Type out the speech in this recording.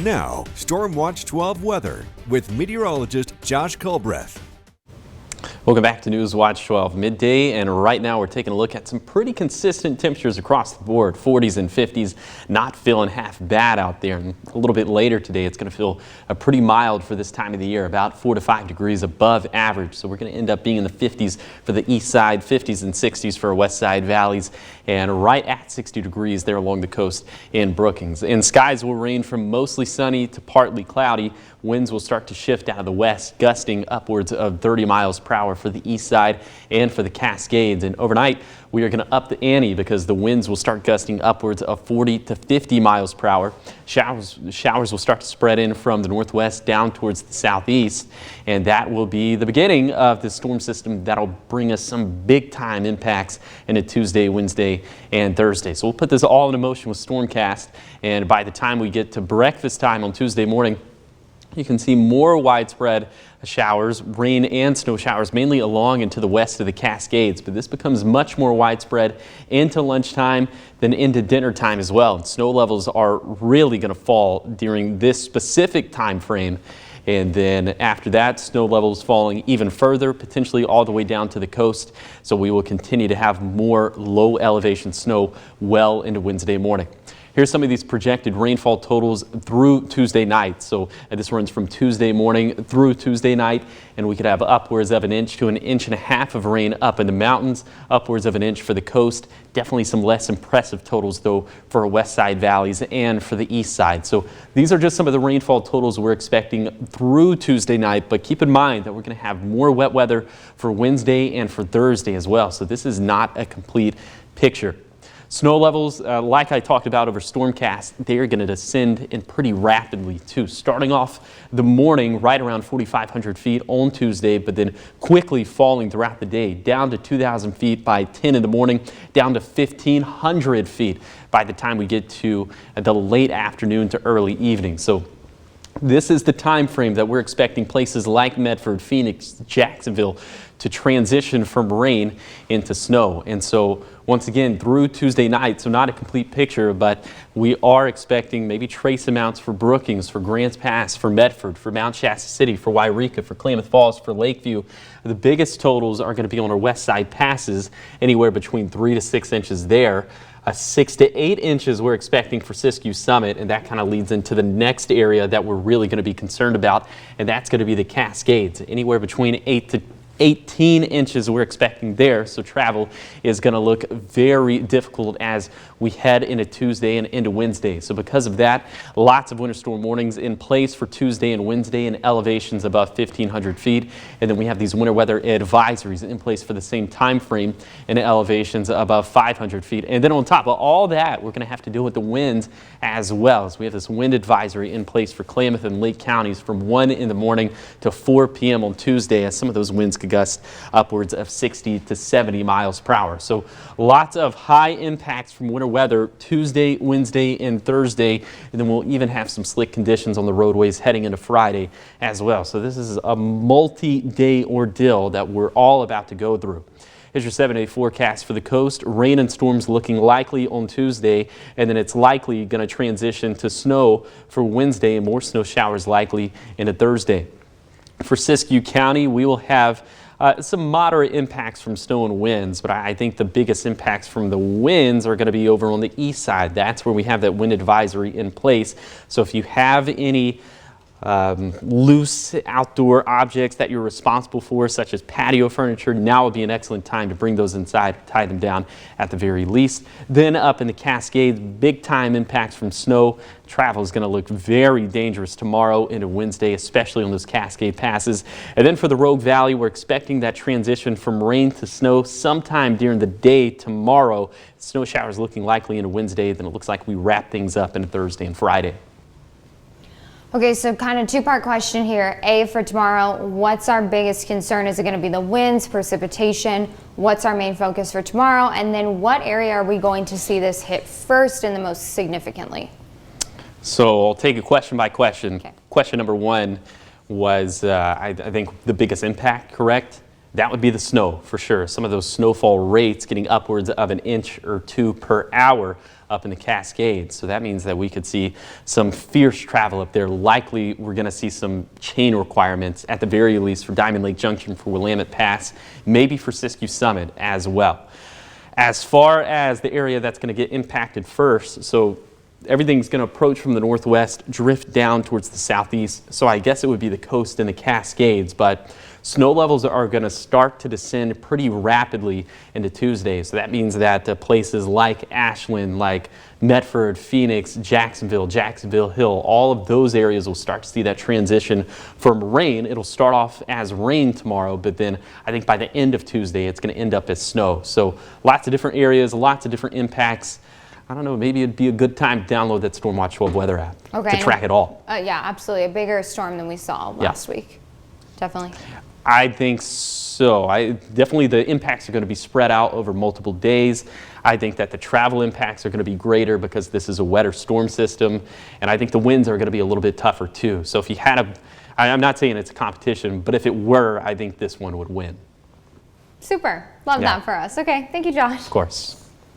Now, Storm Watch 12 weather with meteorologist Josh Culbreth. Welcome back to News Watch 12 midday, and right now we're taking a look at some pretty consistent temperatures across the board. 40s and 50s, not feeling half bad out there. And a little bit later today, it's going to feel pretty mild for this time of the year, about 4 to 5 degrees above average. So we're going to end up being in the 50s for the east side, 50s and 60s for our west side valleys, and right at 60 degrees there along the coast in Brookings. And skies will range from mostly sunny to partly cloudy. Winds will start to shift out of the west, gusting upwards of 30 miles per hour for the east side and for the Cascades. And overnight, we are going to up the ante because the winds will start gusting upwards of 40 to 50 miles per hour. Showers will start to spread in from the northwest down towards the southeast, and that will be the beginning of the storm system that'll bring us some big time impacts into Tuesday, Wednesday, and Thursday. So we'll put this all into motion with Stormcast, and by the time we get to breakfast time on Tuesday morning, you can see more widespread showers, rain and snow showers, mainly along and to the west of the Cascades. But this becomes much more widespread into lunchtime, then into dinner time as well. And snow levels are really going to fall during this specific time frame. And then after that, snow levels falling even further, potentially all the way down to the coast. So we will continue to have more low elevation snow well into Wednesday morning. Here's some of these projected rainfall totals through Tuesday night. So this runs from Tuesday morning through Tuesday night, and we could have upwards of 1 inch to 1.5 inches of rain up in the mountains, upwards of 1 inch for the coast. Definitely some less impressive totals though for our west side valleys and for the east side. So these are just some of the rainfall totals we're expecting through Tuesday night, but keep in mind that we're going to have more wet weather for Wednesday and for Thursday as well. So this is not a complete picture. Snow levels, like I talked about over Stormcast, they are going to descend in pretty rapidly too, starting off the morning right around 4,500 feet on Tuesday, but then quickly falling throughout the day, down to 2,000 feet by 10 in the morning, down to 1,500 feet by the time we get to the late afternoon to early evening. So this is the time frame that we're expecting places like Medford, Phoenix, Jacksonville to transition from rain into snow. And so once again, through Tuesday night, so not a complete picture, but we are expecting maybe trace amounts for Brookings, for Grants Pass, for Medford, for Mount Shasta City, for Wairika, for Klamath Falls, for Lakeview. The biggest totals are going to be on our west side passes, anywhere between 3 to 6 inches there. 6 to 8 inches we're expecting for Siskiyou Summit, and that kind of leads into the next area that we're really going to be concerned about, and that's going to be the Cascades. Anywhere between 8 to 18 inches we're expecting there, so travel is going to look very difficult as we head into Tuesday and into Wednesday. So because of that, lots of winter storm warnings in place for Tuesday and Wednesday and elevations above 1,500 feet. And then we have these winter weather advisories in place for the same time frame and elevations above 500 feet. And then on top of all that, we're going to have to deal with the winds as well. So we have this wind advisory in place for Klamath and Lake counties from 1 in the morning to 4 p.m. on Tuesday, as some of those winds could gust upwards of 60 to 70 miles per hour. So lots of high impacts from winter weather Tuesday, Wednesday, and Thursday. And then we'll even have some slick conditions on the roadways heading into Friday as well. So this is a multi-day ordeal that we're all about to go through. Here's your 7-day forecast for the coast. Rain and storms looking likely on Tuesday, and then it's likely going to transition to snow for Wednesday, and more snow showers likely into Thursday. For Siskiyou County, we will have some moderate impacts from snow and winds, but I think the biggest impacts from the winds are going to be over on the east side. That's where we have that wind advisory in place. So if you have any loose outdoor objects that you're responsible for, such as patio furniture, now would be an excellent time to bring those inside, tie them down at the very least. Then up in the Cascades, big time impacts from snow. Travel is going to look very dangerous tomorrow into Wednesday, especially on those Cascade passes. And then for the Rogue Valley, we're expecting that transition from rain to snow sometime during the day tomorrow. Snow showers looking likely into Wednesday. Then it looks like we wrap things up into Thursday and Friday. Okay, so kind of two-part question here. A, for tomorrow, what's our biggest concern? Is it going to be the winds, precipitation? What's our main focus for tomorrow? And then what area are we going to see this hit first and the most significantly? So I'll take it question by question. Okay. Question number one was, I think, the biggest impact, correct? That would be the snow, for sure. Some of those snowfall rates getting upwards of 1 inch or 2 per hour up in the Cascades. So that means that we could see some fierce travel up there. Likely we're going to see some chain requirements at the very least for Diamond Lake Junction, for Willamette Pass, maybe for Siskiyou Summit as well. As far as the area that's going to get impacted first, so everything's going to approach from the northwest, drift down towards the southeast. So I guess it would be the coast and the Cascades, but snow levels are going to start to descend pretty rapidly into Tuesday. So that means that places like Ashland, like Medford, Phoenix, Jacksonville Hill, all of those areas will start to see that transition from rain. It'll start off as rain tomorrow, but then I think by the end of Tuesday, it's going to end up as snow. So lots of different areas, lots of different impacts. I don't know, maybe it'd be a good time to download that Storm Watch 12 weather app to track it all. Yeah, absolutely. A bigger storm than we saw last week. Definitely. I think so. Definitely the impacts are going to be spread out over multiple days. I think that the travel impacts are going to be greater because this is a wetter storm system. And I think the winds are going to be a little bit tougher too. So if you had I'm not saying it's a competition, but if it were, I think this one would win. Super. Love that for us. Okay. Thank you, Josh. Of course.